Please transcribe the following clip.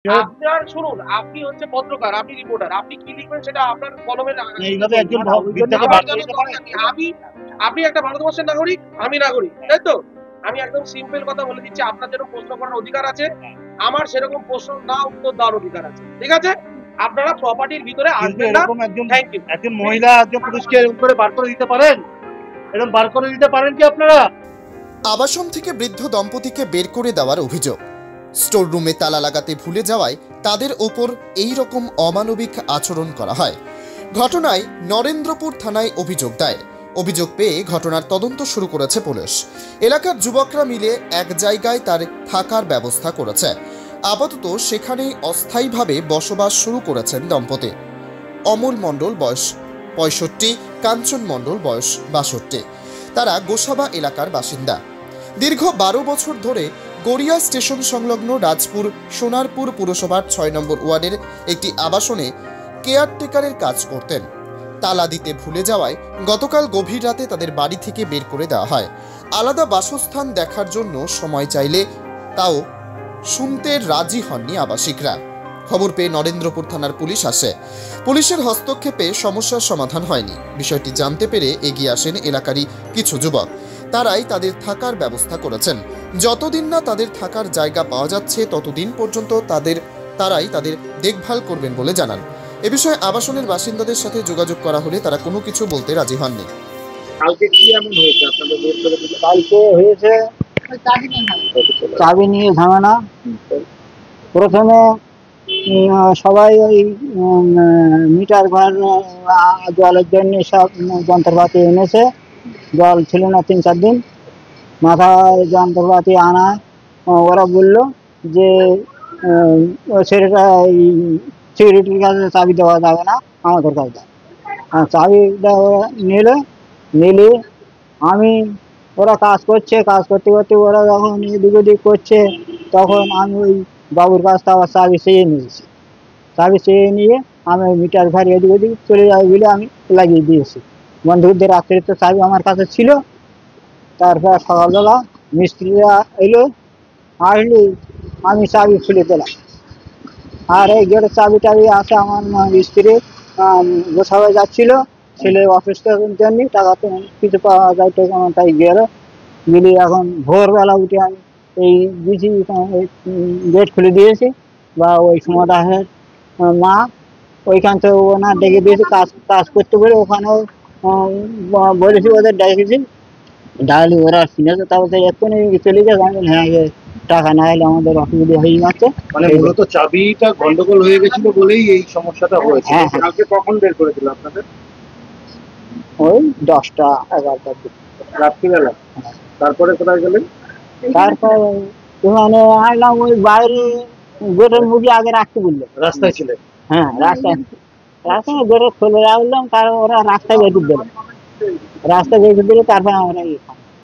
আপনার শুনুন, আপনি হচ্ছে পত্রকার, আপনি রিপোর্টার, আপনি কি লিখবেন সেটা আপনার কলমের এইভাবে একজন বিদ্যাকে বার করে দিতে পারেন? আপনি একটা ভারতবর্ষের নাগরিক, আমি নাগরিক, তাই তো? আমি একদম সিম্পল কথা বলে দিচ্ছি, আপনার যেরকম প্রশ্ন করার অধিকার আছে, আমার সেরকম প্রশ্ন না উত্তর দেওয়ার অধিকার আছে, ঠিক আছে? আপনারা প্রপার্টির ভিতরে কিন্তু আসবেন না। এরকম থ্যাংক ইউ। একজন মহিলা একজন পুরুষকে এরকম করে বার করে দিতে পারেন? এরকম বার করে দিতে পারেন কি আপনারা? আবাসন থেকে বৃদ্ধ দম্পতিকে বের করে দেওয়ার অভিযোগ। স্টোর রুমে তালা লাগাতে ভুলে যাওয়ায় তাদের ওপর এই রকম অমানবিক আচরণ করা হয়। ঘটনায় নরেন্দ্রপুর থানায় অভিযোগ দায়ের। অভিযোগ পেয়ে ঘটনার তদন্ত শুরু করেছে পুলিশ। এলাকার যুবকরা মিলে এক জায়গায় তার থাকার ব্যবস্থা করেছে। আপাতত সেখানেই অস্থায়ীভাবে বসবাস শুরু করেছেন দম্পতি। অমল মণ্ডল বয়স 65, কাঞ্চন মণ্ডল বয়স 62। তারা গোসাবা এলাকার বাসিন্দা। দীর্ঘ 12 বছর ধরে গড়িয়া স্টেশন সংলগ্ন রাজপুর সোনারপুর পুরসভার 6 নম্বর ওয়ার্ডের একটি আবাসনে কেয়ারটেকারের কাজ করতেন। তালা দিতে ভুলে যাওয়ায় গতকাল গভীর রাতে তাদের বাড়ি থেকে বের করে দেওয়া হয়। আলাদা বাসস্থান দেখার জন্য সময় চাইলে তাও শুনতে রাজি হননি আবাসিকরা। খবর পেয়ে নরেন্দ্রপুর থানার পুলিশ আসে। পুলিশের হস্তক্ষেপে সমস্যার সমাধান হয়নি। বিষয়টি জানতে পেরে এগিয়ে আসেন এলাকারই কিছু যুবক। তারাই তাদের থাকার ব্যবস্থা করেছেন। যতদিন না তাদের থাকার জায়গা পাওয়া যাচ্ছে ততদিন পর্যন্ত তারাই তাদের দেখভাল করবেন বলে জানান। এ বিষয়ে আবাসনের বাসিন্দাদের সাথে যোগাযোগ করা হলে তারা কোনো কিছু বলতে রাজি হননি। কালকে কি এমন হয়েছে আপনাদের বের করে দিল? কালকে হয়েছে চাবি নিয়ে ঝামেলা। প্রথমে সবাই ওই মিটার ঘর জলের জন্য সব যন্ত্রপাতি এনেছে। জল ছিল না 3-4 দিন, মাথায় যন্ত্রপাতি আনায় ওরা বলল যে ছেলেটা এই সিকিউরিটির কাছে চাবি দেওয়া যাবে না, আমাদের কাছে দেয়। চাবিটা ওরা নিলে আমি ওরা কাজ করতে করতে ওরা যখন এদিক ওদিক করছে তখন আমি ওই বাবুর কাছ থেকে আবার চাবি চেয়ে নিয়েছি। চাবি চেয়ে নিয়ে আমি ওই মিটার ঘর এদিক ওদিক চলে যাবে বলে আমি লাগিয়ে দিয়েছি। বন্ধুদের রাত্রে তো চাবি আমার কাছে ছিল। তারপর সকালবেলা মিস্ত্রিরা এলো, আসলে আমি চাবি খুলে দিলাম। আর এই গেটের চাবি আছে আমার স্ত্রী গোসাবাই যাচ্ছিল, ছেলে অসুস্থ জন্য টাকা তো কিছু পাওয়া যায় তো তাই গেলে এখন ভোরবেলা উঠে আমি এই দিয়েছি, গেট খুলে দিয়েছি। বা ওই সময়টা মা ওইখান থেকে ওনার ডেকে দিয়েছি কাজ করতে বলে, ওখানেও বলেছি ওদের ডেকেছি, ডাকলে ওরা শুনেছে। তারপরে এক্ষুনি চলে গেছে। আমি হ্যাঁ, টাকা না এলে আমাদের অসুবিধা হয়ে যাচ্ছে। মানে মূলত চাবিটা গন্ডগোল হয়ে গেছিল বলেই এই সমস্যাটা হয়েছে। হ্যাঁ। কালকে কখন বের করে দিল আপনাদের? ওই 10টা-11টার দিকে রাত্রিবেলা। তারপরে কোথায় গেলেন? তারপর মানে আসলাম ওই বাইরে গেটের মুখে আগে রাখতে বললো। রাস্তায় ছিলেন? হ্যাঁ, রাস্তায় গেটে খুলে রাখলাম। তারপর ওরা রাস্তায় বেঁধে দিল। তারপর আমরা